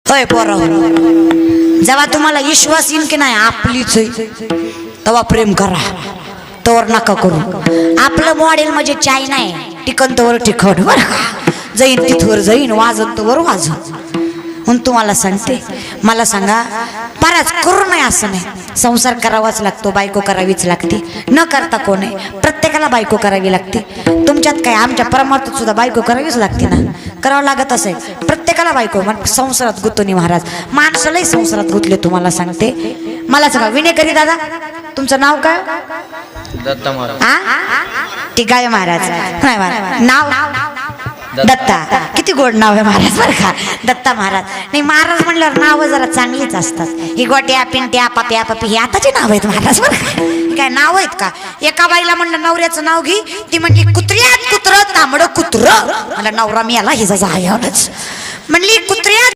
होय पोरांनो, जेव्हा तुम्हाला विश्वास येईन की नाही आपलीच आहे तेव्हा प्रेम करा, तोवर नका करू. आपलं मॉडेल म्हणजे चायना आहे, टिकन तोवर टिकन बरं का, जाईन तिथवर जाईन, वाजन तोवर वाजन. म्हणून तुम्हाला सांगते, मला सांगा बराच करू नये असं नाही, संसार करावाच लागतो, बायको करावीच लागते, न करता कोण आहे, प्रत्येकाला बायको करावी लागते. तुमच्यात काय, आमच्या परमार्थात सुद्धा बायको करावीच लागते ना, करावं लागत असेल प्रत्येकाला बायको. मग संसारात गुतवणी महाराज, माणसालाही संसारात गुतले. तुम्हाला सांगते, मला सांगा विनेकरी दादा, तुमचं नाव काय? दत्ता महाराज. ठीक आहे महाराज, नाही महाराज नाव दत्ता, किती गोड नाव आहे महाराज बरं का, दत्ता महाराज. नाही महाराज म्हणल्यावर नाव जरा चांगलीच असतात. ही गोट्या पिंट्या पाप्या पपी ही आताची नाव आहेत महाराज बरं का, काय नाव आहेत का. एका बाईला म्हणलं नवऱ्याचं नाव घे, ती म्हणली कुत्र्यात कुत्र तांबडं कुत्र. मला नवरा मी आला हिचा जायच म्हणली, कुत्र्यात